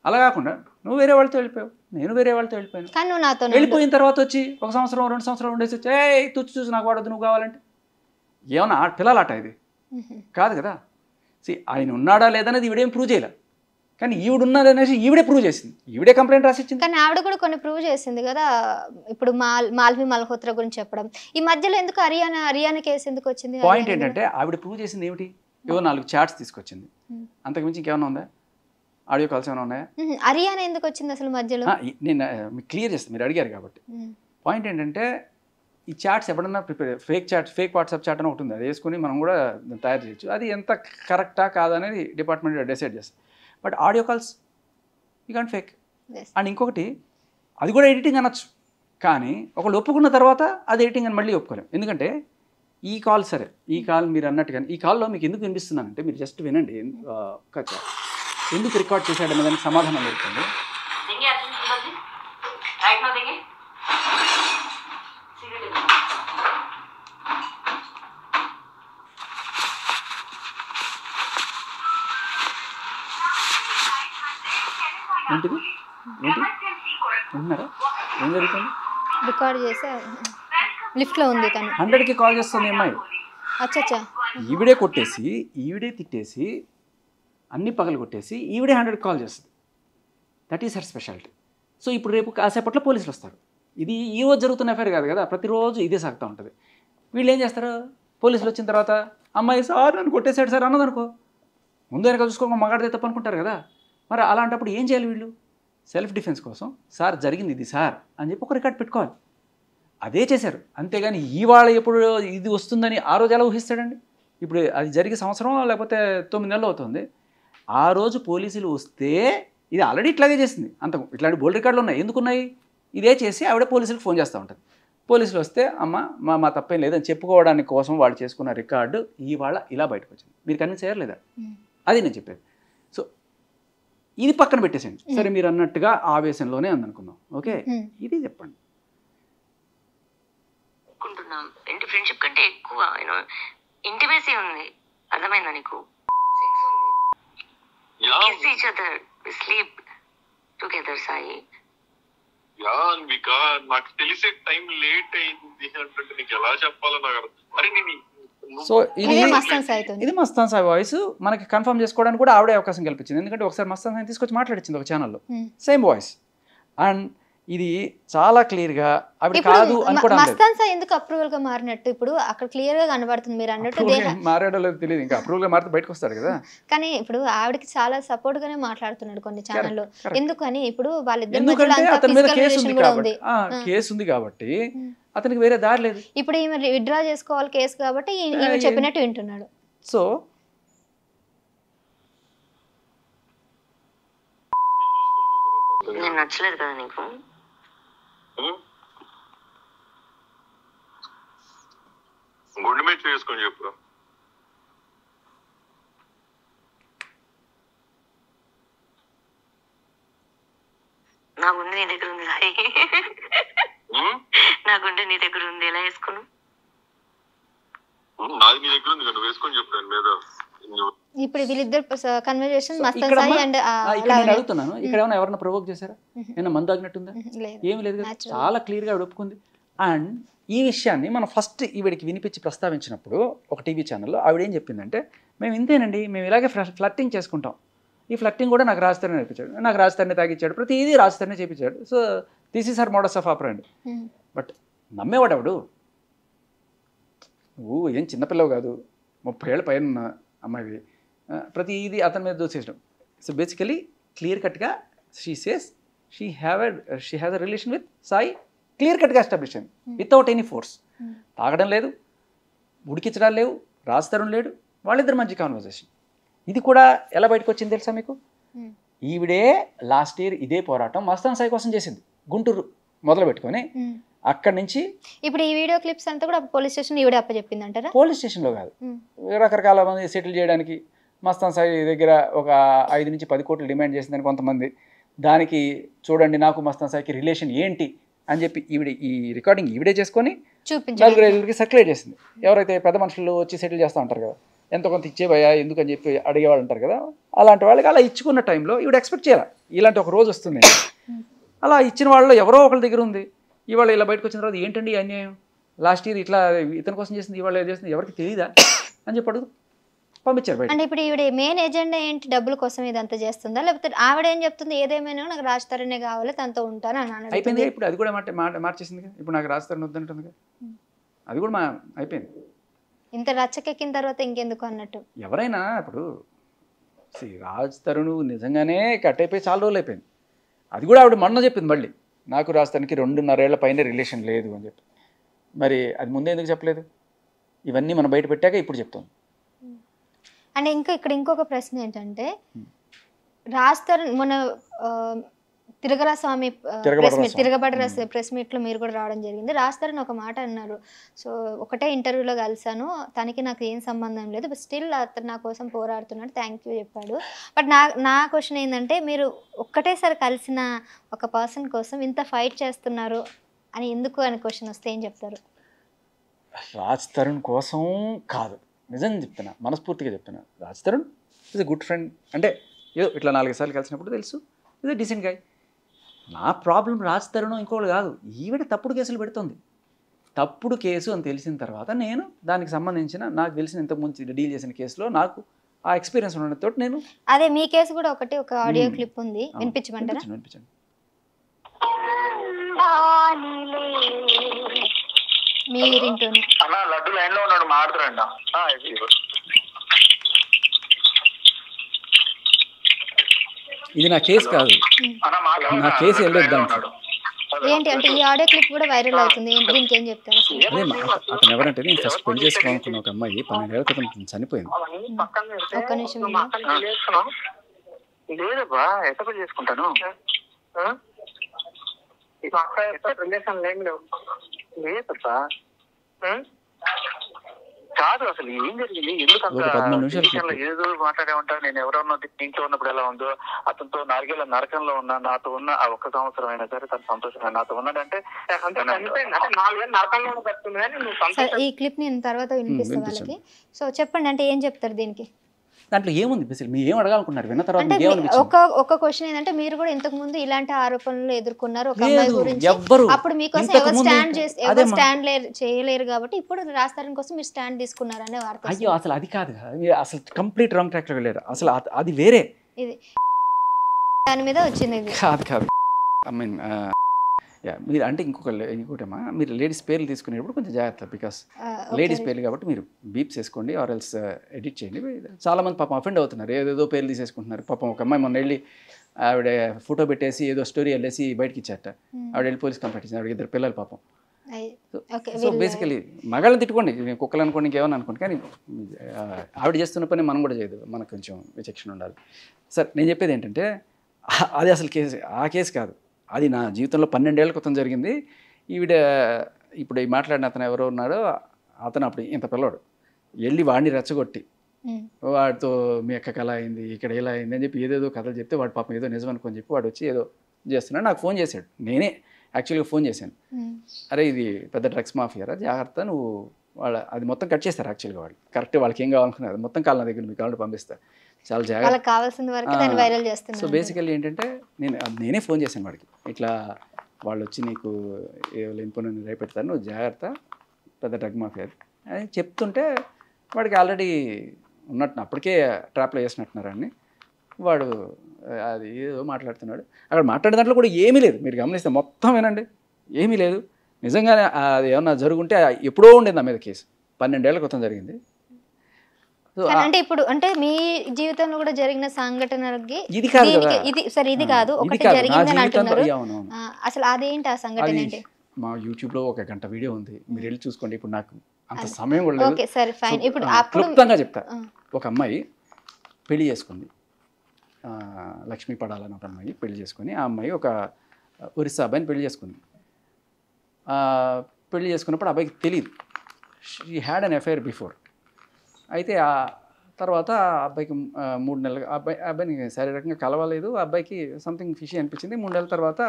అలా కాకుండా నువ్వు వేరే వాళ్ళతో వెళ్ళిపోయావు, నేను వేరే వాళ్ళతో వెళ్ళిపోయాను, వెళ్ళిపోయిన తర్వాత వచ్చి 1 సంవత్సరం 2 సంవత్సరాలు ఉండేసి వచ్చి తుచ్చి చూసి నాకు వాడద్దు నువ్వు కావాలంటే ఏమన్నా పిల్లలాట ఇది కాదు కదా. ఆయన ఉన్నాడా లేదనేది ఈవిడేం ప్రూవ్ చేయలే, కానీ ఈవిడున్నది అనేసి ఈవిడే ప్రూవ్ చేసింది, ఈవిడే కంప్లైంట్ రాసిచ్చింది. కానీ ఆవిడ కూడా కొన్ని ప్రూవ్ చేసింది కదా. ఇప్పుడు మాల్వి మల్హోత్రా గురించి చెప్పడం, ఈ మధ్యలో ఎందుకు హర్యానా కేసు ఎందుకు వచ్చింది? పాయింట్ ఏంటంటే ఆవిడ ప్రూవ్ చేసింది ఏమిటి? ఏవో 4 చాట్స్ తీసుకొచ్చింది, అంతకుమించి ఇంకేమైనా ఉందా? ఆడియో కాల్స్ ఏమైనా ఉన్నాయా? హర్యానా ఎందుకు వచ్చింది అసలు మధ్యలో? నేను మీకు క్లియర్ చేస్తాను, మీరు అడిగారు కాబట్టి. పాయింట్ ఏంటంటే ఈ చాట్స్ ఎప్పుడన్నా ఫేక్ వాట్సాప్ చాట్ అని ఒకటి ఉంది, అది వేసుకుని మనం కూడా తయారు చేయొచ్చు. అది ఎంత కరెక్టా కాదా అనేది డిపార్ట్మెంట్ డిసైడ్ చేస్తుంది. But audio calls you can't fake. And ఇంకొకటి, అది కూడా ఎడిటింగ్ అనొచ్చు, కానీ ఒకళ్ళు ఒప్పుకున్న తర్వాత అది ఎడిటింగ్ అని మళ్ళీ ఒప్పుకోలేం. ఎందుకంటే ఈ కాల్ సరే, ఈ కాల్ మీరు అన్నట్టుగానే ఈ కాల్లో మీకు ఎందుకు వినిపిస్తున్నానంటే మీరు జస్ట్ వినండి. ఎందుకు రికార్డ్ చేశాడనే దానికి సమాధానం దొరుకుతుంది. ఏంటిది ఏంటి ఉన్నారా? ఏం జరుగుతుంది? రికార్డ్ చేసి లిఫ్ట్లో ఉంది తను. 100కి కాల్ చేస్తుంది అమ్మాయి. అచ్చా, ఈవిడే కొట్టేసి, ఈవిడే తిట్టేసి, అన్ని పగలు కొట్టేసి ఈవిడే 100కి కాల్ చేస్తుంది. That is her speciality. So ఇప్పుడు రేపు కాసేపట్లో పోలీసులు వస్తారు. ఇది ఈ రోజు జరుగుతున్న అఫైర్ కాదు కదా, ప్రతిరోజు ఇదే సాగుతూ ఉంటుంది. వీళ్ళు ఏం చేస్తారు? పోలీసులు వచ్చిన తర్వాత అమ్మాయి సార్ నన్ను కొట్టేశాడు సార్ అన్నదనుకో, ముందు వెనక చూసుకోక మగాడితే తప్పు అనుకుంటారు కదా. మరి అలాంటప్పుడు ఏం చేయాలి వీళ్ళు? సెల్ఫ్ డిఫెన్స్ కోసం సార్ జరిగింది ఇది సార్ అని చెప్పి ఒక రికార్డ్ పెట్టుకోవాలి. అదే చేశారు. అంతేగాని ఇవాళ ఎప్పుడు ఇది వస్తుందని ఆ రోజు ఎలా ఊహిస్తాడండి? ఇప్పుడు అది జరిగే సంవత్సరం లేకపోతే 9 నెలలు అవుతుంది. ఆ రోజు పోలీసులు వస్తే ఇది ఆల్రెడీ ఇట్లాగే చేసింది. ఇట్లాంటి బోల్డ్ రికార్డులు ఉన్నాయి. ఎందుకున్నాయి? ఇదే చేసి ఆవిడ పోలీసులకు ఫోన్ చేస్తూ ఉంటుంది. పోలీసులు వస్తే అమ్మ మా తప్పేం లేదని చెప్పుకోవడానికి కోసం వాళ్ళు చేసుకున్న రికార్డు ఇవాళ ఇలా బయటకు వచ్చింది. మీరు కన్విన్స్ అయ్యారు లేదా? అది నేను చెప్పేది. సో ఇది పక్కన పెట్టేసేయండి. సరే మీరు అన్నట్టుగా ఆవేశంలోనే అందనుకుందాం. ఓకే, ఇది చెప్పండి. ఏంటి ఫ్రెండ్షిప్ కంటే ఎక్కువ ఇంటిమేసీ ఉంది, అర్థమైందా నీకు? Kiss each other, we sleep together, Sai. నాకు తెలిసే టైం లేట్ అయింది అంటే నీకు ఎలా చెప్పాలో నాకు అర్థం. అరే నేను సో ఇది మస్తాన్ సాయి వాయిస్ మనకి కన్ఫర్మ్ చేసుకోవడానికి కూడా ఆవిడే అవకాశం కల్పించింది. ఎందుకంటే ఒకసారి మస్తాన్ సాయి తీసుకొచ్చి మాట్లాడించింది ఒక ఛానల్లో, సేమ్ వాయిస్. అండ్ ఇది చాలా క్లియర్ గా ఆవిడ కాదు అనుకోవడం. మస్తాన్ సాయి ఎందుకు అప్రూవల్ గా మారినట్టు ఇప్పుడు అక్కడ క్లియర్ గా కనబడుతుంది. మీరు అన్నట్టు మారాడో లేదు తెలియదు, ఇంకా అప్రూవల్ గా మారితే బయటకు వస్తాడు కదా. కానీ ఇప్పుడు ఆవిడకి చాలా సపోర్ట్ గానే మాట్లాడుతున్నాడు కొన్ని ఛానల్లో. ఎందుకని ఇప్పుడు వాళ్ళిద్దరు అతని మీద కేసు ఉంది కాబట్టి అతనికి వేరే దారి లేదు. ఇప్పుడు ఈమె విత్డ్రా చేసుకోవాలి కేసు కాబట్టి ఈమె చెప్పినట్టు వింటున్నాడు. సో నేను నచ్చలేదు కదా నీకు? గుండె మీద చేసుకొని చెప్పురా. నా గుండె నీ దగ్గర ఉంది, నా గుండె నీ దగ్గర ఉంది, ఎలా వేసుకోను? నాది నీ దగ్గర ఉంది, నువ్వు వేసుకొని చెప్పు దాని మీద. ఇప్పుడు వీళ్ళిద్దరు కన్వర్జేషన్ మస్తాన్ సాయి అండ్ నేను అడుగుతున్నాను, ఇక్కడ ఏమైనా ఎవరైనా ప్రొవోక్ చేశారా? ఏమైనా మందు తాగినట్టుందా? ఏమి లేదు కదా, చాలా క్లియర్గా ఆవిడ ఒప్పుకుంది. అండ్ ఈ విషయాన్ని మనం ఫస్ట్ ఈవిడికి వినిపించి ప్రస్తావించినప్పుడు ఒక టీవీ ఛానల్లో ఆవిడ ఏం చెప్పిందంటే, మేము ఇంతేనండి, మేము ఇలాగే ఫ్లర్టింగ్ చేసుకుంటాం, ఈ ఫ్లర్టింగ్ కూడా నాకు రాజధాని నేర్పించాడు, నాకు రాజధాని తాగిచ్చాడు, ప్రతిదీ రాజధాని చేయించాడు. So this is her modus of operandi. But నమ్మేవాడు ఎవడు? నువ్వు ఏం చిన్నపిల్లవు కాదు, 30 ఏళ్ళ పైన ఉన్న అమ్మాయివి, ప్రతిదీ అతని మీద దోసేయడం. సో బేసికలీ క్లియర్ కట్గా she says she have a relation with Sai, clear కట్గా ఎస్టాబ్లిష్ అయింది వితౌట్ ఎనీ ఫోర్స్. తాగడం లేదు, ఉడికించడాలు లేవు, రాజతరుణ్ లేడు, వాళ్ళిద్దరి మధ్య కాన్వర్జేషన్. ఇది కూడా ఎలా బయటకు వచ్చింది తెలుసా మీకు? ఈవిడే లాస్ట్ ఇయర్ ఇదే పోరాటం మస్తాన్ సాయి కోసం చేసింది, గుంటూరు మొదలు పెట్టుకొని అక్కడి నుంచి. ఇప్పుడు ఈ వీడియో క్లిప్స్ అంతా కూడా పోలీస్ స్టేషన్ ఈవిడే అప్పచెప్పింది అంటారా? పోలీస్ స్టేషన్లో కాదు, రకరకాల మంది సెటిల్ చేయడానికి మస్తాన్ సాయి దగ్గర ఒక 5 నుంచి 10 కోట్లు డిమాండ్ చేసిందని కొంతమంది. దానికి చూడండి నాకు మస్తాన్ సాయికి రిలేషన్ ఏంటి అని చెప్పి ఈ రికార్డింగ్ ఈవిడే చేసుకొని 4-5 సర్క్యులేట్ చేసింది. ఎవరైతే పెద్ద మనుషులు వచ్చి సెటిల్ చేస్తూ ఉంటారు కదా, ఎంతో కొంత ఇచ్చేవయ్యా ఎందుకని చెప్పి అడిగేవాళ్ళు ఉంటారు కదా, అలాంటి వాళ్ళకి అలా ఇచ్చుకున్న టైంలో ఈవిడ ఎక్స్పెక్ట్ చేయాలి ఇలాంటి ఒక రోజు వస్తుంది. అలా ఇచ్చిన వాళ్ళు ఎవరో ఒకరి దగ్గర ఉంది. ఇవాళ ఇలా బయటకు వచ్చిన తర్వాత ఏంటండి అన్యాయం, లాస్ట్ ఇయర్ ఇట్లా ఇతని కోసం చేసింది, ఇవాళ ఏం చేస్తుంది ఎవరికి తెలియదా అని చెప్పి అడుగు పంపించారు బయట. అంటే ఇప్పుడు ఈవిడ మెయిన్ ఎజెండా ఏంటి? డబ్బుల కోసం ఇదంతా చేస్తుందా, లేకపోతే ఆవిడ ఏం చెప్తుంది, ఏదేమైనా నాకు రాజ్ తరుణే కావాలి, తనతో ఉంటాను అని అయిపోయింది. ఇప్పుడు అది కూడా మార్చేసింది కదా, ఇప్పుడు నాకు రాజ్ తరుణ్ వద్దంటుంది కదా, అది కూడా అయిపోయింది. ఇంత రచ్చకెక్కిన తర్వాత ఇంకెందుకు అన్నట్టు. ఎవరైనా ఇప్పుడు రాజ్ తరుణ్ నిజంగానే కట్ అయిపోయి చాలా రోజులు అయిపోయింది. అది కూడా ఆవిడ మొన్న చెప్పింది మళ్ళీ, నాకు రాజ్ తరుణ్కి 2.5 ఏళ్ల పైన రిలేషన్ లేదు అని చెప్పి. మరి అది ముందే ఎందుకు చెప్పలేదు? ఇవన్నీ మనం బయట పెట్టాక ఇప్పుడు చెప్తాం. అంటే ఇక్కడ ఇంకొక ప్రశ్న ఏంటంటే, రాజ్ తరుణ్ మొన్న తిరగరా స్వామి తిరగబడరా ప్రెస్ మీట్లో మీరు కూడా రావడం జరిగింది. రాజ్ తరుణ్ ఒక మాట అన్నారు, సో ఒకటే ఇంటర్వ్యూలో కలిసాను, తనకి నాకు ఏం సంబంధం లేదు, బట్ స్టిల్ అతను నా కోసం పోరాడుతున్నాడు, థ్యాంక్ యూ చెప్పాడు. బట్ నా క్వశ్చన్ ఏంటంటే, మీరు ఒక్కటేసారి కలిసిన ఒక పర్సన్ కోసం ఇంత ఫైట్ చేస్తున్నారు అని ఎందుకు అని క్వశ్చన్ వస్తే ఏం చెప్తారు? రాజ్ తరుణ్ కోసం కాదు, నిజం చెప్తున్నా, మనస్ఫూర్తిగా చెప్తున్నా. Raj Tarun is a good friend. అంటే ఏదో ఇట్లా 4 సార్లు కలిసినప్పుడు తెలుసు, ఈజ్ ఎ డీసెంట్ గాయ్. నా ప్రాబ్లం రాజ్ తరుణ్ ఇంకోటి కాదు, ఈవిడ తప్పుడు కేసులు పెడుతుంది. తప్పుడు కేసు అని తెలిసిన తర్వాత నేను దానికి సంబంధించిన నాకు తెలిసిన ఇంతకుముందు డీల్ చేసిన కేసులో నాకు ఆ ఎక్స్పీరియన్స్ ఉండడంతో నేను అదే మీ కేసు కూడా ఒక ఆడియో క్లిప్ ఉంది, వినిపించమంటారా? వినిపించండి. మీ రింగ్టోన్. అన్న లడ్డు లైన్ లో ఉన్నాడు, మాట్లాడుతున్నా. ఇది నా కేసు కాదు, నా కేసు వెళ్ళొద్దాం. ఏంటి అంటే ఈ ఆడియో క్లిప్ కూడా వైరల్ అవుతుంది, దీనికి ఏం చెప్తారు? అదే అతను ఎవరంటే, నేను ఫస్ట్ పెళ్లి చేసుకోవాలనుకున్న ఒక అమ్మాయి 12 ఏళ్ల క్రితం చనిపోయింది. ఒక్క నిమిషం. లేదబ్బా, ఎంత పెళ్లి చేసుకుంటాను? లేదబ్బా కాదు, అసలు ఏం జరిగింది, ఎందుకు ఏదో మాట్లాడే ఉంటాను. నేను ఎవరన్నా ఇంట్లో ఉన్నప్పుడు ఎలా ఉందో, అతనితో 4 ఏళ్ల నరకంలో ఉన్నా, నాతో ఉన్న ఆ 1 సంవత్సరం అయినా సరే తను సంతోషంగా నాతో ఉన్నాడంటే ఈ క్లిప్ నేను తర్వాత వినిపిస్తాను వాళ్ళకి. సో చెప్పండి, అంటే ఏం చెప్తారు దీనికి? దాంట్లో ఏముంది? మీరు ఏం అడగాలనుకున్నారు? విన్న తర్వాత ఒక క్వశ్చన్ ఏంటంటే, మీరు కూడా ఇంతకు ముందు ఇలాంటి ఆరోపణలు ఎదుర్కొన్నారు ఒక అమ్మాయి గురించి, అప్పుడు మీకోసం ఎవరు స్టాండ్ చేయలేరు కాబట్టి ఇప్పుడు రాజ్ తరుణ్ కోసం మీరు స్టాండ్ తీసుకున్నారు అనే వార్త. అయ్యో అసలు అది కాదు, అసలు కంప్లీట్ రాంగ్ ట్రాక్ లో వెళ్ళారు. అసలు అది వేరే, ఇది దాని మీద వచ్చింది. కాదు ఐ మీన్ మీరు అంటే ఇంకోటమ్మా, మీరు లేడీస్ పేర్లు తీసుకునేటప్పుడు కొంచెం జాగ్రత్త, బికాస్ లేడీస్ పేర్లు కాబట్టి మీరు బీప్స్ వేసుకోండి, ఆర్ ఎల్స్ ఎడిట్ చేయండి. చాలామంది పాపం అఫెండ్ అవుతున్నారు, ఏదేదో పేర్లు తీసేసుకుంటున్నారు. పాపం ఒక అమ్మాయి మొన్న వెళ్ళి ఆవిడ ఫోటో పెట్టేసి ఏదో స్టోరీ వెళ్ళేసి బయటకి ఇచ్చారట, ఆవిడ వెళ్ళి పోలీస్ కంప్లైంట్ ఇచ్చింది, ఆవిడ 2 పిల్లలు పాపం. సో బేసికలీ మగాళ్ళని తిట్టుకోండి, కుక్కలు అనుకోండి, ఇంకేమని అనుకోండి, కానీ ఆవిడ చేస్తున్న పని మనం కూడా చేయదు, మనకు కొంచెం విచక్షణ ఉండాలి. సార్ నేను చెప్పేది ఏంటంటే, అది అసలు ఆ కేసు కాదు, అది నా జీవితంలో 12 ఏళ్ల క్రితం జరిగింది. ఈవిడ ఇప్పుడు మాట్లాడిన అతను ఎవరో ఉన్నాడో, అతను అప్పుడు ఇంత పిల్లవాడు వెళ్ళి వాడిని రెచ్చగొట్టి వాడితో మీ అక్క కళ అయింది, ఇక్కడ ఎలా అయింది అని చెప్పి ఏదేదో కథలు చెప్తే వాడు పాపం ఏదో నిజం అనుకొని చెప్పి వాడు వచ్చి ఏదో చేస్తున్నాడు. నాకు ఫోన్ చేశాడు, నేనే యాక్చువల్గా ఫోన్ చేశాను, అరే ఇది పెద్ద డ్రగ్స్ మాఫియారా, జాగ్రత్త నువ్వు అది మొత్తం కట్ చేస్తారు. యాక్చువల్గా వాళ్ళు కరెక్ట్ వాళ్ళకి ఏం కావాలనుకున్నారు మొత్తం కాళ్ళ నా దగ్గర మీకు కావాలంటే పంపిస్తారు, చాలా జాగ్రత్త. సో బేసికల్లీ ఏంటంటే నేనే ఫోన్ చేశాను వాడికి, ఇట్లా వాళ్ళు వచ్చి నీకు లేనిపోయిన రేపెడతారు, నువ్వు జాగ్రత్త, పెద్ద డ్రగ్ మాఫియా అని చెప్తుంటే వాడికి ఆల్రెడీ ఉన్నట్టు అప్పటికే ట్రాప్లో వేసినట్టున్నారని వాడు అది ఏదో మాట్లాడుతున్నాడు. అక్కడ మాట్లాడే దాంట్లో కూడా ఏమీ లేదు, మీరు గమనిస్తే మొత్తం వినండి, ఏమీ లేదు. నిజంగానే అది ఏమన్నా జరుగుంటే ఎప్పుడో ఉండేది నా మీద కేసు. 12 ఏళ్ల క్రితం జరిగింది. సో అంటే ఇప్పుడు అంటే మీ జీవితంలో కూడా జరిగిన సంఘటనలకి ఇది కాదు కదా, ఇది సరే ఇది కాదు ఇది ఒకటి కాదు నా జరిగిందని జీవితంలో. అంటున్నారు. అవునవును, అసలు అదేంటి ఆ సంఘటన అది ఏంటి? మా యూట్యూబ్లో 1 గంట వీడియో ఉంది, మీరు వెళ్ళి చూసుకోండి. ఇప్పుడు నాకు అంత సమయం కూడా లేదు. ఓకే సరే ఫైన్. ఇప్పుడు అప్పుడు క్లుప్తంగా చెప్తా. ఒక అమ్మాయి పెళ్లి చేసుకుంది, లక్ష్మీ పడాలని ఒక అమ్మాయి పెళ్లి చేసుకుని, ఆ అమ్మాయి ఒక ఒరిస్సా అబ్బాయిని పెళ్లి చేసుకుంది. పెళ్లి చేసుకున్నప్పుడు అబ్బాయికి తెలియదు, she had an affair before. అయితే ఆ తర్వాత అబ్బాయికి 3 నెలలు అబ్బాయిని శారీరకంగా కలవలేదు. ఆ అబ్బాయికి సంథింగ్ ఫిషీ అనిపించింది. 3 నెలల తర్వాత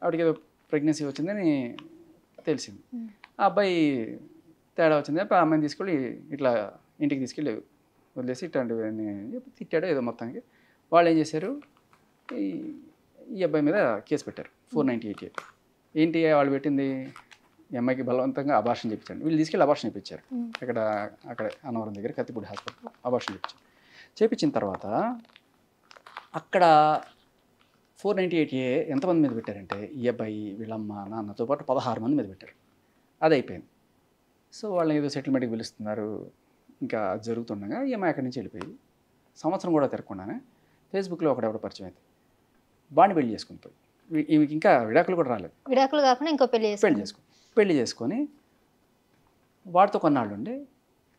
ఆవిడకి ఏదో ప్రెగ్నెన్సీ వచ్చిందని తెలిసింది. ఆ అబ్బాయి తేడా వచ్చింది, ఆ అమ్మాయిని తీసుకెళ్ళి ఇట్లా ఇంటికి తీసుకెళ్ళి వదిలేసి ఇట్లాంటివన్నీ తిట్టాడు ఏదో మొత్తానికి. వాళ్ళు ఏం చేశారు, ఈ అబ్బాయి మీద కేసు పెట్టారు 498A. ఏంటి వాళ్ళు పెట్టింది, ఈ అమ్మాయికి బలవంతంగా అబార్షన్ చేయించారు. వీళ్ళు తీసుకెళ్ళి అబార్షన్ చేయించారు. అక్కడ అన్నవరం దగ్గర కత్తిపూడి హాస్పిటల్ అబార్షన్ చేయించారు. చేయించిన తర్వాత అక్కడ 498A ఎంతమంది మీద పెట్టారంటే, ఈ అబ్బాయి వీళ్ళమ్మ నాన్నతో పాటు 16 మంది మీద పెట్టారు. అది అయిపోయింది. సో వాళ్ళని ఏదో సెటిల్మెంట్కి పిలుస్తున్నారు. ఇంకా జరుగుతుండగా ఈ అమ్మాయి అక్కడి నుంచి వెళ్ళిపోయి సంవత్సరం కూడా తిరగకుండానే ఫేస్బుక్లో ఒకడెవడ పరిచయం అయితే వాడిని పెళ్లి చేసుకుని పోయి, ఈమెకి ఇంకా విడాకులు కూడా రాలేదు. విడాకులు కాకుండా ఇంకో పెళ్లి చేసుకొని వాడితో కొన్నాళ్ళు ఉండి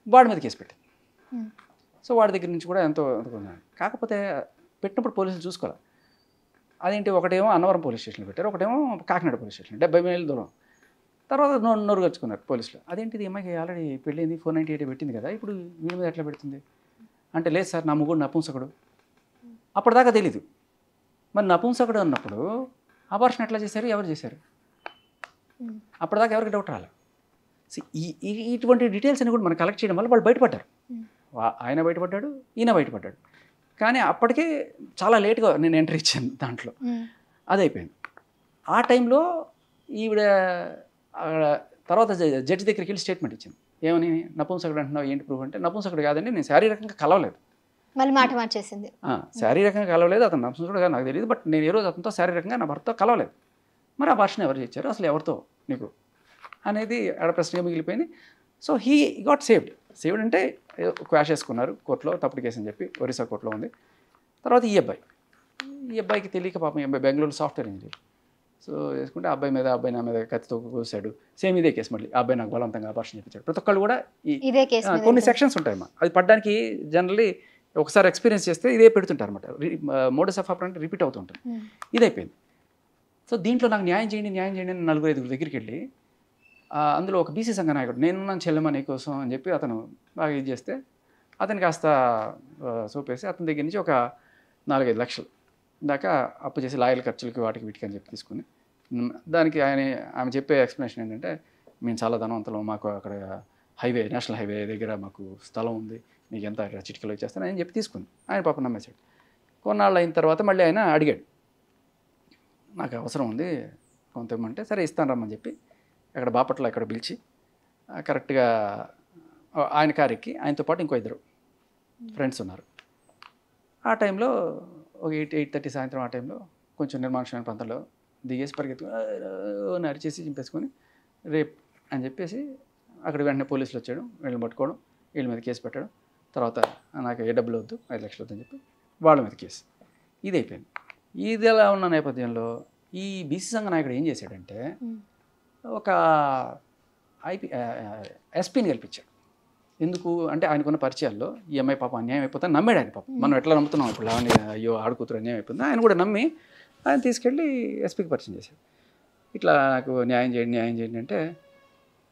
వాడి మీద కేసు పెట్టింది. సో వాడి దగ్గర నుంచి కూడా ఎంతో కొన్నాడు. కాకపోతే పెట్టినప్పుడు పోలీసులు చూసుకోవాలి. అదేంటి, ఒకటేమో అన్నవరం పోలీస్ స్టేషన్లో పెట్టారు, ఒకటేమో కాకినాడ పోలీస్ స్టేషన్, 70 మైళ్ళ దూరం. తర్వాత నోరు వచ్చుకున్నారు పోలీసులు. అదేంటిది, అమ్మాయికి ఆల్రెడీ పెళ్ళింది, 498 పెట్టింది కదా, ఇప్పుడు వీడి మీద ఎట్లా పెడుతుంది అంటే, లేదు సార్ నా మొగుడు నపుంసకుడు. అప్పటిదాకా తెలీదు. మరి నపుంసకుడు అన్నప్పుడు అబార్షన్ ఎట్లా చేశారు, ఎవరు చేశారు, అప్పటిదాకా ఎవరికి డౌట్ రాలేదు. ఇటువంటి డీటెయిల్స్ అని కూడా మనం కలెక్ట్ చేయడం వల్ల వాళ్ళు బయటపడ్డారు. ఆయన బయటపడ్డాడు, ఈయన బయటపడ్డాడు. కానీ అప్పటికే చాలా లేట్గా నేను ఎంట్రీ ఇచ్చాను దాంట్లో. అది అయిపోయింది. ఆ టైంలో ఈవిడ తర్వాత జడ్జి దగ్గరికి వెళ్ళి స్టేట్మెంట్ ఇచ్చింది. ఏమని, నపుంసకుడు అంటున్నావు, ఏంటి ప్రూఫ్ అంటే, నపుంసకుడు కాదండి, నేను శారీరకంగా కలవలేదు. మళ్ళీ మాట మార్చేసింది. శారీరకంగా కలవలేదు, అతను నపుంసకుడు కాదు నాకు తెలియదు, బట్ నేను ఏ రోజు అతనితో శారీరకంగా నా భర్తతో కలవలేదు. మరి ఆ భాషను ఎవరు చేశారు, అసలు ఎవరితో నీకు అనేది ఆడ ప్రశ్నగా మిగిలిపోయింది. సో హీ గాట్ సేవ్డ్ అంటే క్వాష్ చేసుకున్నారు కోర్టులో, తప్పుడు కేసు అని చెప్పి ఒరిస్సా కోర్టులో ఉంది. తర్వాత ఈ అబ్బాయికి తెలియక పాపం, ఈ అబ్బాయి బెంగళూరు సాఫ్ట్వేర్ ఇంజనీర్. సో వేసుకుంటే అబ్బాయి నా మీద కత్తితో కోసాడు. సేమ్ ఇదే కేసు. మళ్ళీ ఆ అబ్బాయి నాకు బలవంతంగా అబార్షన్ చేయించాడు. ప్రతి ఒక్కళ్ళు కూడా ఇదే కేసు. కొన్ని సెక్షన్స్ ఉంటాయమ్మా, అది పడ్డానికి జనరల్లీ ఒకసారి ఎక్స్పీరియన్స్ చేస్తే ఇదే పెడుతుంటారు అనమాట. మోడస్ ఆఫ్ ఆపరేషన్ రిపీట్ అవుతుంటుంది. ఇది అయిపోయింది. సో దీంట్లో నాకు న్యాయం చేయండి అని 4-5 దగ్గరికి వెళ్ళి, అందులో ఒక బీసీ సంఘ నాయకుడు, నేనున్నాను చెల్లెమ్మ నీ కోసం అని చెప్పి అతను బాగా ఇది చేస్తే, అతను కాస్త సోపేసి అతని దగ్గర నుంచి ఒక 4-5 లక్షలు దాకా అప్పు చేసి లాయర్ల ఖర్చులకి వాటికి వీటికి అని చెప్పి తీసుకుని, దానికి ఆమె చెప్పే ఎక్స్ప్లెనేషన్ ఏంటంటే, మేము చాలా ధనవంతులం, మాకు అక్కడ నేషనల్ హైవే దగ్గర మాకు స్థలం ఉంది, మీకు ఎంత చిటికలో ఇచ్చేస్తాను అని చెప్పి తీసుకుంది. ఆయన పాపం నమ్మేశాడు. కొన్నాళ్ళు అయిన తర్వాత మళ్ళీ ఆయన అడిగాడు, నాకు అవసరం ఉంది కొంత ఇమ్మంటే, సరే ఇస్తాను రమ్మని చెప్పి అక్కడ బాపట్ల ఇక్కడ పిలిచి కరెక్ట్గా ఆయన కారు ఎక్కి ఆయనతో పాటు ఇంకో 2 ఫ్రెండ్స్ ఉన్నారు. ఆ టైంలో ఒక 8:30 సాయంత్రం ఆ టైంలో కొంచెం నిర్మానుష్యమైన ప్రాంతంలో దిగేసి పరిగెత్తుకుని అరిచేసి చింపేసుకొని రేప్ అని చెప్పేసి అక్కడ వెంటనే పోలీసులు వచ్చాడు, వీళ్ళని పట్టుకోవడం, వీళ్ళ మీద కేసు పెట్టడం. తర్వాత నాకు ఏ డబ్బులు వద్దు, 5 లక్షలు వద్దు అని చెప్పి వాళ్ళ మీద కేసు. ఇది అయిపోయింది. ఇది ఎలా ఉన్న నేపథ్యంలో ఈ బీసీ సంఘ నాయకుడు ఏం చేశాడంటే, ఒక ఎస్పీని గెలిపించాడు. ఎందుకు అంటే, ఆయనకున్న పరిచయాల్లో ఈ అమ్మాయి పాపం అన్యాయం అయిపోతుంది నమ్మాడు. ఆయన పాపం మనం ఎట్లా నమ్ముతున్నాం ఇప్పుడు, అయ్యో ఆడుకూతురు అన్యాయం అయిపోతుంది, ఆయన కూడా నమ్మి ఆయన తీసుకెళ్ళి ఎస్పీకి పరిచయం చేశాడు. ఇట్లా నాకు న్యాయం చేయండి అంటే,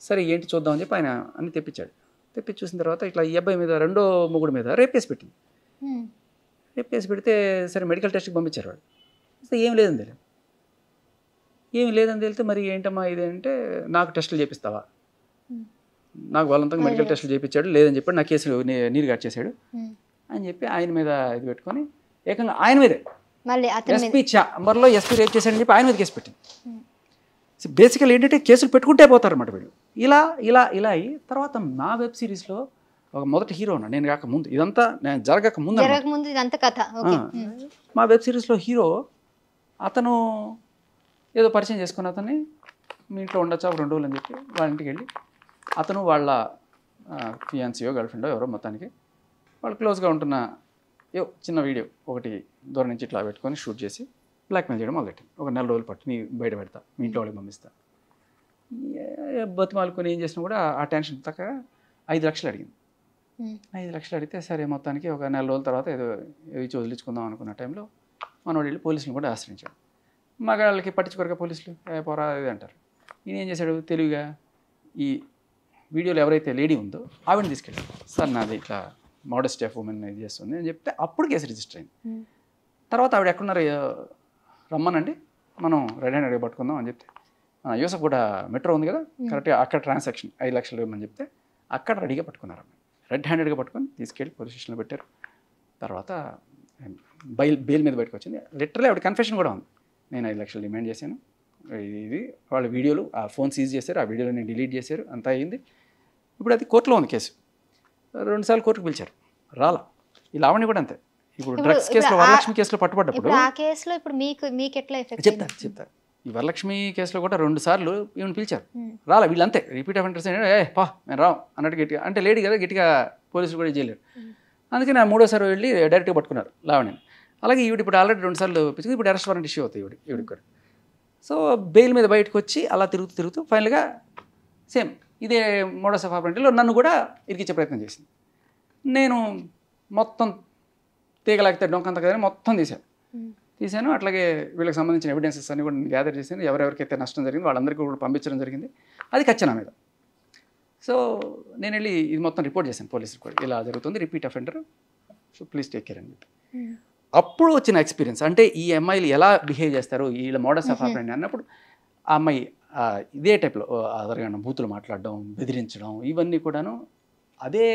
సరే ఏంటి చూద్దామని చెప్పి ఆయన అన్ని తెప్పించాడు. తెప్పించి చూసిన తర్వాత ఇట్లా ఈ అబ్బాయి మీద రెండో మొగుడు మీద రేప్ కేసు పెట్టింది. రేప్ కేసు పెడితే సరే మెడికల్ టెస్ట్కి పంపించారు. వాడు ఏం లేదని తెలితే మరి ఏంటమ్మా ఇది అంటే, నాకు టెస్టులు చేపిస్తావా, నాకు బలవంతంగా మెడికల్ టెస్టులు చేయించాడు, లేదని చెప్పి నా కేసులు నీరు కట్టేశాడు అని చెప్పి ఆయన మీద ఇది పెట్టుకొని ఏకంగా ఆయన మీదే ఎస్పీ ఛాంబర్లో ఎస్పీ రేప్ చేశాడని చెప్పి ఆయన మీద కేసు పెట్టింది. బేసికల్ ఏంటంటే కేసులు పెట్టుకుంటే పోతారు అన్నమాట వీళ్ళు. ఇలా అయ్యి తర్వాత నా వెబ్ సిరీస్లో ఒక మొదటి హీరో ఉన్నా, నేను కాక ముందు, ఇదంతా నేను జరగక ముందు మా వెబ్ సిరీస్లో హీరో అతను ఏదో పరిచయం చేసుకున్న అతన్ని మీ ఇంట్లో ఉండొచ్చు ఒక 2 రోజులు అని చెప్పి వాళ్ళ ఇంటికి వెళ్ళి అతను వాళ్ళ ఫియాన్సీయో గర్ల్ ఫ్రెండో ఎవరో మొత్తానికి వాళ్ళు క్లోజ్గా ఉంటున్న చిన్న వీడియో ఒకటి దూరం నుంచి ఇట్లా పెట్టుకొని షూట్ చేసి బ్లాక్మెయిల్ చేయడం మొదలెట్టింది. ఒక 4 రోజులు పట్టు నీ బయట పెడతా, మీ ఇంట్లో వాళ్ళకి పంపిస్తా. బతిమాలుకొని ఏం చేసినా కూడా ఆ టెన్షన్ తక్క 5 లక్షలు అడిగింది. 5 లక్షలు అడిగితే సరే మొత్తానికి ఒక 4 రోజుల తర్వాత ఏదో ఇచ్చి వదిలించుకుందాం అనుకున్న టైంలో మనోడు వెళ్ళి పోలీసుని కూడా ఆశ్రయించాడు. మగాళ్ళకి పట్టించుకోరుగా పోలీసులు, పోరా ఇది అంటారు. ఈయన ఏం చేశాడు తెలివిగా, ఈ వీడియోలో ఎవరైతే లేడీ ఉందో ఆవిడని తీసుకెళ్ళాడు. సార్ నాది ఇట్లా మోడెస్ట్ ఆఫ్ ఉమెన్ ఇది చేస్తుంది అని చెప్తే అప్పుడు కేసు రిజిస్టర్ అయింది. తర్వాత ఆవిడ ఎక్కడున్నారు రమ్మనండి మనం రెడ్ హ్యాండెడ్గా పట్టుకుందాం అని చెప్తే యూసఫ్ కూడా మెట్రో ఉంది కదా కరెక్ట్గా అక్కడ ట్రాన్సాక్షన్ 5 లక్షలు ఇవ్వమని చెప్తే అక్కడ రెడీగా పట్టుకున్నారు. రెడ్ హ్యాండెడ్గా పట్టుకొని తీసుకెళ్ళి పోలీస్ స్టేషన్లో పెట్టారు. తర్వాత బెయిల్ మీద బయటకు వచ్చింది. లిటరలీ ఆవిడ కన్ఫెషన్ కూడా ఉంది, నేను 5 లక్షలు డిమాండ్ చేశాను, ఇది వాళ్ళ వీడియోలు ఆ ఫోన్ సీజ్ చేశారు, ఆ వీడియోని డిలీట్ చేశారు, అంతా అయింది. ఇప్పుడు అది కోర్టులో ఉంది కేసు. 2 సార్లు కోర్టుకు పిలిచారు, రాలా. ఈ లావణ్య కూడా అంతే. ఇప్పుడు డ్రగ్స్ కేసులో వరలక్ష్మి కేసులో పట్టుబడ్డప్పుడు ఆ కేసులో ఇప్పుడు మీకు ఎట్లా ఎఫెక్ట్ చెప్తారు. ఈ వరలక్ష్మి కేసులో కూడా 2 సార్లు ఈవెన్ పిలిచారు, రాలా. వీళ్ళంతే రిపీట్ ఆఫెండర్స్ పా మేము రావు అన్నట్టు గట్టిగా, అంటే లేడీ కదా గట్టిగా పోలీసులు కూడా చేయలేరు. అందుకే నా 3వ సారి వెళ్ళి డైరెక్ట్గా పట్టుకున్నారు లావణ్యని. అలాగే ఈవిడ ఇప్పుడు ఆల్రెడీ 2 సార్లు పిలిచింది, ఇప్పుడు అరెస్ట్ వారెంట్ ఇష్యూ అవుతాయి ఈవిడికి కూడా. సో బెయిల్ మీద బయటకు వచ్చి అలా తిరుగుతూ ఫైనల్గా సేమ్ ఇదే మోడస్ ఆఫ్ ఆపరేటరీలో నన్ను కూడా ఇరికిచ్చే ప్రయత్నం చేసింది. నేను మొత్తం తీగలాగితే డొంకంత కదని మొత్తం తీశాను. అట్లాగే వీళ్ళకి సంబంధించిన ఎవిడెన్సెస్ అన్ని కూడా నేను గ్యాదర్ చేశాను. ఎవరెవరికైతే నష్టం జరిగింది వాళ్ళందరికీ కూడా పంపించడం జరిగింది. అది కచ్చనా మీద. సో నేను వెళ్ళి ఇది మొత్తం రిపోర్ట్ చేశాను పోలీసులకు కూడా, ఇలా జరుగుతుంది, repeat offender, so please take care అని చెప్పి. అప్పుడు వచ్చిన ఎక్స్పీరియన్స్ అంటే ఈ అమ్మాయిలు ఎలా బిహేవ్ చేస్తారు, వీళ్ళ మోడస్ ఆఫ్ ఆపరేటరీ అన్నప్పుడు ఆ అమ్మాయి ఇదే టైప్లో అదరగండి బూతులు మాట్లాడడం, బెదిరించడం, ఇవన్నీ కూడాను అదే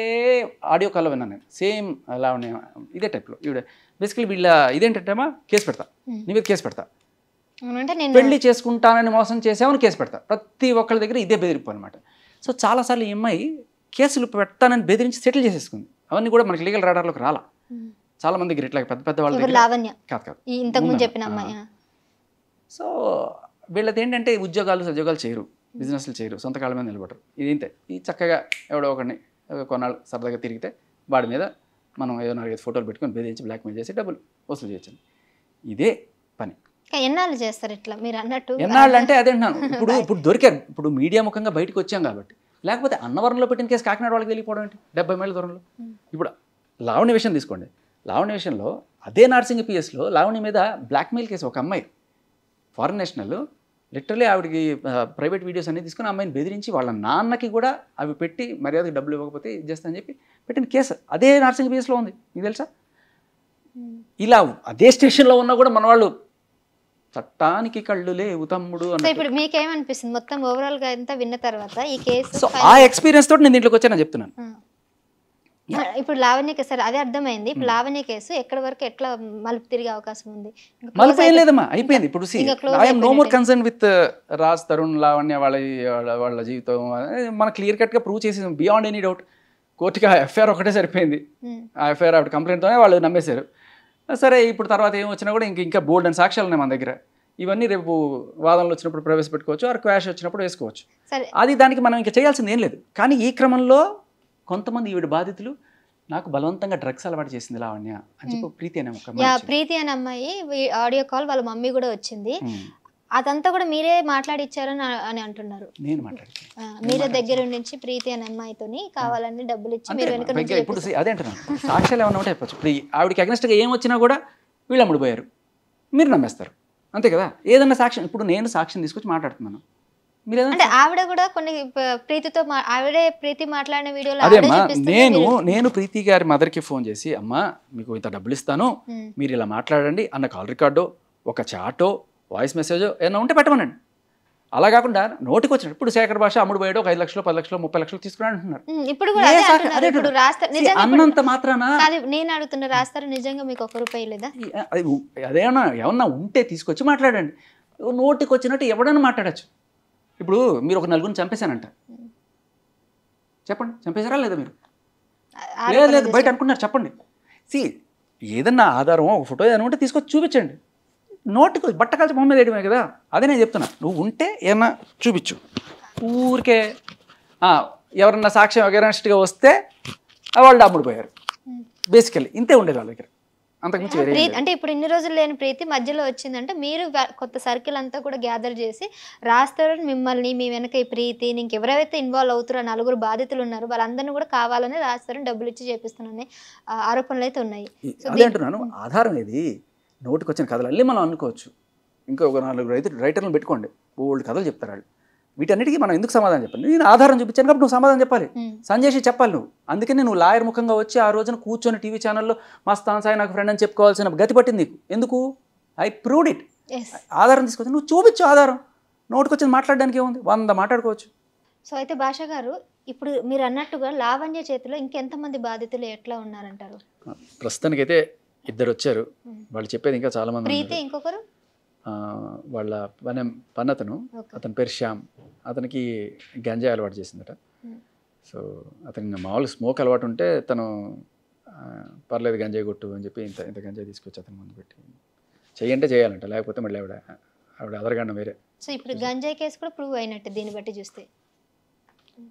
ఆడియో కాల్లో విన్నాను నేను. సేమ్ అలా ఉన్నాయి ఇదే టైప్లో. ఈవిడ బేసికలీ వీళ్ళ ఇదేంటంటేమా కేసు పెడతా, నీ మీద కేసు పెడతా, పెళ్లి చేసుకుంటానని మోసం చేసామని కేసు పెడతా, ప్రతి ఒక్కరి దగ్గర ఇదే బెదిరిపు అనమాట. సో చాలాసార్లు ఈ అమ్మాయి కేసులు పెట్టానని బెదిరించి సెటిల్ చేసేసుకుంది. అవన్నీ కూడా మనకి లీగల్ రాడార్లోకి రాలా. చాలా మంది దగ్గర ఇట్లా పెద్ద వాళ్ళ కాదు. సో వీళ్ళది ఏంటంటే ఉద్యోగాలు చేయరు, బిజినెస్లు చేయరు, సొంత కాళ్ళ మీద నిలబడరు. ఇదేంటే ఈ చక్కగా ఎవడో ఒకరిని కొన్నాళ్ళు సరదాగా తిరిగితే వాడి మీద మనం ఏదో 4-5 ఫోటోలు పెట్టుకొని బెదిరించి బ్లాక్మెయిల్ చేసి డబ్బులు వసూలు చేయొచ్చు. ఇదే పని. ఎన్నాళ్ళు చేస్తారు ఇట్లా మీరు అన్నట్టు? ఎన్నాళ్ళు అంటే అదే అంటున్నాను. ఇప్పుడు దొరికారు, ఇప్పుడు మీడియా ముఖంగా బయటకు వచ్చాం కాబట్టి. లేకపోతే అన్నవరంలో పెట్టిన కేసు కాకినాడ వాళ్ళకి వెళ్ళిపోవడం ఏంటి 70 మైళ్ళ దూరంలో. ఇప్పుడు లావణ్య విషయం తీసుకోండి. లావణ్య విషయంలో అదే నార్సింగ్ పిఎస్లో లావణ్య మీద బ్లాక్మెయిల్ కేసు, ఒక అమ్మాయి ఫారిన్ నేషనల్ లిటరలీ ఆవిడకి ప్రైవేట్ వీడియోస్ అన్ని తీసుకుని అమ్మాయిని బెదిరించి వాళ్ళ నాన్నకి కూడా అవి పెట్టి మర్యాదకి డబ్బులు ఇవ్వకపోతే ఇది చేస్తానని చెప్పి పెట్టిన కేసు అదే నార్సింగ్ పిఎస్లో ఉంది. మీకు తెలుసా? ఇలా అదే స్టేషన్లో ఉన్నా కూడా మన వాళ్ళు చట్టానికి కళ్ళు లేవు తమ్ముడు అని. ఇప్పుడు మీకేమనిపిస్తుంది మొత్తం ఓవరాల్ గా అంతా విన్న తర్వాత ఈ కేసు? సో ఆ ఎక్స్పీరియన్స్ తోటి నేను దీంట్లోకి వచ్చానని చెప్తున్నాను. ఇప్పుడు లావణ్య కేసు సరే అదే అర్థమైంది. ఇప్పుడు లావణ్య కేసు ఎక్కడి వరకు ఎట్లా మలుపు తిరిగే అవకాశం ఉంది? మలుపు ఏం లేదమ్మా, అయిపోయింది. ఇప్పుడు I'm no more concern with Raj, Tarun, Lavanya వాళ్ళ జీవితం మన క్లియర్ కట్ గా ప్రూవ్ చేసి బియాండ్ ఎనీ డౌట్. కోర్టుకి ఆ ఎఫ్ఐఆర్ ఒకటే సరిపోయింది. ఆ ఎఫ్ఐఆర్ ఆవిడ కంప్లైంట్తోనే వాళ్ళు నమ్మేశారు. సరే ఇప్పుడు తర్వాత ఏం వచ్చినా కూడా ఇంకా బోల్డ్ అండ్ సాక్ష్యాలు ఉన్నాయి మన దగ్గర. ఇవన్నీ రేపు వాదనలు వచ్చినప్పుడు ప్రవేశపెట్టుకోవచ్చు, ఆర్ క్వాష్ వచ్చినప్పుడు వేసుకోవచ్చు. అది దానికి మనం ఇంకా చేయాల్సింది ఏం లేదు. కానీ ఈ క్రమంలో కొంతమంది ఈవిడ బాధితులు నాకు బలవంతంగా డ్రగ్స్ అలవాటు చేసింది లావణ్య అని చెప్పి ప్రీతి అనే అమ్మాయి ఆడియో కాల్ వాళ్ళ మమ్మీ కూడా వచ్చింది. అదంతా కూడా మీరే మాట్లాడిచ్చారని అని అంటున్నారు. నేను మాట్లాడిచ్చాను, మీరే దగ్గర నుంచి ప్రీతి అనే అమ్మాయితోని కావాలని డబ్బులు ఇచ్చి మీరు వెనక నుంచి ఇప్పుడు అదే అంటున్నాను. సాక్ష్యాలు ఏమన్నా ఉంటే చెప్పచ్చు. ఇప్పుడు ఆవిడకి అగ్నెస్ట్గా ఏం వచ్చినా కూడా వీళ్ళు అమ్ముడుపోయారు, మీరు నమ్మేస్తారు అంతే కదా. ఏదన్నా సాక్ష్యం, ఇప్పుడు నేను సాక్ష్యం తీసుకొచ్చి మాట్లాడుతున్నాను, అంటే ఆవిడ కూడా కొన్ని ప్రీతితో ఆవిడే ప్రీతి మాట్లాడిన వీడియోలో అదేమ్మా. నేను ప్రీతి గారి మదర్కి ఫోన్ చేసి అమ్మా మీకు ఇంత డబ్బులు ఇస్తాను, మీరు ఇలా మాట్లాడండి అన్న కాల్ రికార్డో, ఒక చాటో, వాయిస్ మెసేజో ఏమైనా ఉంటే పెట్టమనండి. అలా కాకుండా నోటికి వచ్చినట్టు ఇప్పుడు శేఖర్ భాష అమ్ముడు పోయాడు 5 లక్షలు 10 లక్షలు 30 లక్షలు తీసుకున్నాడు అంటున్నారు. అన్నంత మాత్రాన నేను అడుగుతున్నా, రాస్తారు నిజంగా మీకు ₹1 లేదా? ఏమన్నా ఉంటే తీసుకొచ్చి మాట్లాడండి. నోటికి వచ్చినట్టు ఎవడన్నా మాట్లాడచ్చు. ఇప్పుడు మీరు ఒక నలుగురిని చంపేశానంట, చెప్పండి చంపేశారా లేదా? మీరు లేదు బయట అనుకున్నారు చెప్పండి. ఏదన్నా ఆధారం ఒక ఫోటో ఏదైనా ఉంటే తీసుకొచ్చి చూపించండి. నోటికి బట్ట కలిసి మొహం మీద వేయడమే కదా. అదే నేను చెప్తున్నా, నువ్వు ఉంటే ఏమన్నా చూపించు. ఊరికే ఎవరన్నా సాక్ష్యం అగెనెస్ట్గా వస్తే వాళ్ళు అమ్ముడిపోయారు. బేసికల్లీ ఇంతే ఉండేది వాళ్ళ దగ్గర, అంతకుమించి వేరే ప్రీతి అంటే ఇప్పుడు ఇన్ని రోజులు లేని ప్రీతి మధ్యలో వచ్చిందంటే మీరు కొత్త సర్కిల్ అంతా కూడా గ్యాదర్ చేసి రాస్తారు మిమ్మల్ని, మీ వెనక ఈ ప్రీతి ఇంకెవరైతే ఇన్వాల్వ్ అవుతారో నలుగురు బాధితులు ఉన్నారు వాళ్ళందరినీ కూడా కావాలని రాస్తారని డబ్బులు ఇచ్చి చేపిస్తున్నాయి ఆరోపణలు అయితే ఉన్నాయి. అదే అంటున్నాను. ఆధారం ఏది? నోటికి వచ్చిన కథలు అల్లి మనం అనుకోవచ్చు. ఇంకొక 4 రైటర్లను పెట్టుకోండి, ఓల్డ్ కథలు చెప్తారు వాళ్ళు. వీటన్నిటికీ మనం ఎందుకు సమాధానం చెప్పాలి? నేను ఆధారం చూపించాను కాబట్టి నువ్వు సమాధానం చెప్పాలి, సంజయ్ చెప్పాలి నువ్వు. అందుకని నువ్వు లాయర్ ముఖంగా వచ్చి ఆ రోజున కూర్చొని టీవీ ఛానల్లో మస్తాన్ సాయి నాకు ఫ్రెండ్ అని చెప్పుకోవాల్సిన గతి పట్టింది నీకు. ఎందుకు? I proved it. ఆధారం తీసుకొచ్చి నువ్వు చూపించు ఆధారం. నోటికి వచ్చి మాట్లాడడానికి ఏముంది? 100 మాట్లాడుకోవచ్చు. సో అయితే భాష గారు, ఇప్పుడు మీరు అన్నట్టుగా లావణ్య చేతిలో ఇంకెంతమంది బాధితులు ఎట్లా ఉన్నారంటారు? ప్రస్తుతానికైతే 2 వచ్చారు. వాళ్ళు చెప్పేది ఇంకా చాలా మంది. ప్రీతి ఇంకొకరు వాళ్ళ పన్నతను, అతని పేరు శ్యామ్. అతనికి గంజాయి అలవాటు చేసిందట. సో అతనికి మామూలు స్మోక్ అలవాటు ఉంటే తను పర్లేదు గంజాయి కొట్టు అని చెప్పి ఇంత గంజాయి తీసుకొచ్చి అతను ముందు పెట్టి చెయ్యంటే చేయాలంట, లేకపోతే మళ్ళీ ఆవిడ అదరగండం వేరే. సో ఇప్పుడు గంజాయి కేసు కూడా ప్రూవ్ అయినట్టు దీన్ని బట్టి చూస్తే.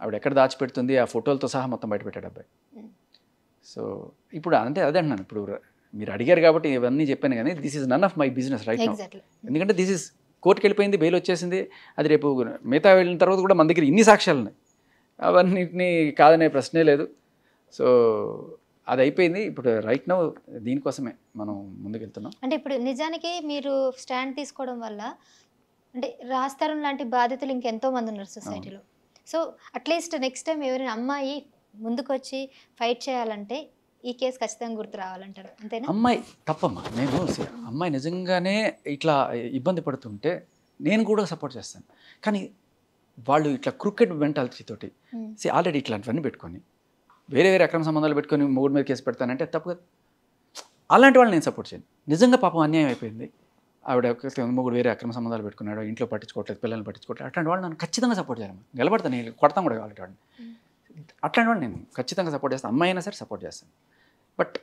ఆవిడ ఎక్కడ దాచిపెడుతుంది ఆ ఫోటోలతో సహా మొత్తం బయట పెట్టాడు అబ్బాయి. సో ఇప్పుడు అంటే అదే అంటున్నాను, ఇప్పుడు మీరు అడిగారు కాబట్టి ఇవన్నీ చెప్పాను, కానీ this is none of my business right now. ఎందుకంటే దిస్ ఈజ్ కోర్టుకి వెళ్ళిపోయింది, బెయిల్ వచ్చేసింది. అది రేపు మిగతా వెళ్ళిన తర్వాత కూడా మన దగ్గర ఇన్ని సాక్ష్యాలు ఉన్నాయి, అవన్నిటిని కాదనే ప్రశ్నే లేదు. సో అది అయిపోయింది. ఇప్పుడు రైట్ నౌ దీనికోసమే మనం ముందుకెళ్తున్నాం. అంటే ఇప్పుడు నిజానికి మీరు స్టాండ్ తీసుకోవడం వల్ల అంటే రాస్తారు లాంటి బాధితులు ఇంకెంతో మంది ఉన్నారు సొసైటీలో. సో అట్లీస్ట్ నెక్స్ట్ టైం ఎవరైనా అమ్మాయి ముందుకొచ్చి ఫైట్ చేయాలంటే ఈ కేసు ఖచ్చితంగా గుర్తు రావాలంటారు, అంతేనా? అమ్మాయి తప్పమ్మా. నేను అమ్మాయి నిజంగానే ఇట్లా ఇబ్బంది పడుతుంటే నేను కూడా సపోర్ట్ చేస్తాను. కానీ వాళ్ళు ఇట్లా క్రికెట్ మెంటాలిటీ తోటి ఆల్రెడీ ఇట్లాంటివన్నీ పెట్టుకొని వేరే అక్రమ సంబంధాలు పెట్టుకొని మొగుడు మీద కేసు పెడతానంటే తప్పు కదా. అలాంటి వాళ్ళని నేను సపోర్ట్ చేయను. నిజంగా పాపం అన్యాయం అయిపోయింది, ఆవిడ మొగుడు వేరే అక్రమ సంబంధాలు పెట్టుకున్నాడు, ఇంట్లో పట్టించుకోవట్లేదు, పిల్లల్ని పట్టించుకోవట్లేదు, అట్లాంటి వాళ్ళు నన్ను ఖచ్చితంగా సపోర్ట్ చేయాలి. నిలబడతాను, నేను కొడతాను కూడా కావాలి వాడిని. అట్లాంటి వాడిని నేను ఖచ్చితంగా సపోర్ట్ చేస్తాను, అమ్మాయి అయినా సరే సపోర్ట్ చేస్తాను. బట్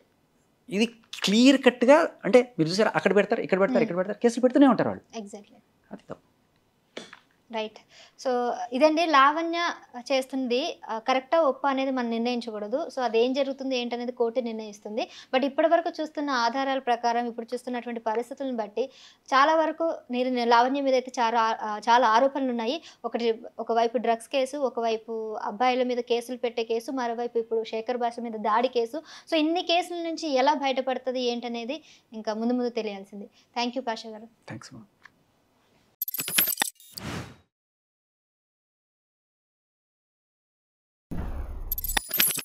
ఇది క్లియర్ కట్గా అంటే మీరు చూసారా, అక్కడ పెడతారు, ఇక్కడ పెడతారు, కేసులు పెడుతూనే ఉంటారు వాళ్ళు. ఎగ్జాక్ట్లీ, అది తప్పు. రైట్. సో ఇదండి లావణ్య చేస్తుంది కరెక్టా ఒప్ప అనేది మనం నిర్ణయించకూడదు. సో అదేం జరుగుతుంది ఏంటనేది కోర్టు నిర్ణయిస్తుంది. బట్ ఇప్పటివరకు చూస్తున్న ఆధారాల ప్రకారం, ఇప్పుడు చూస్తున్నటువంటి పరిస్థితులను బట్టి చాలా వరకు లావణ్య మీద అయితే చాలా ఆరోపణలు ఉన్నాయి. ఒకవైపు డ్రగ్స్ కేసు, ఒకవైపు అబ్బాయిల మీద కేసులు పెట్టే కేసు, మరోవైపు ఇప్పుడు శేఖర్ భాష మీద దాడి కేసు. సో ఇన్ని కేసుల నుంచి ఎలా బయటపడుతుంది ఏంటనేది ఇంకా ముందు తెలియాల్సింది. థ్యాంక్ యూ భాష గారు. థ్యాంక్స్.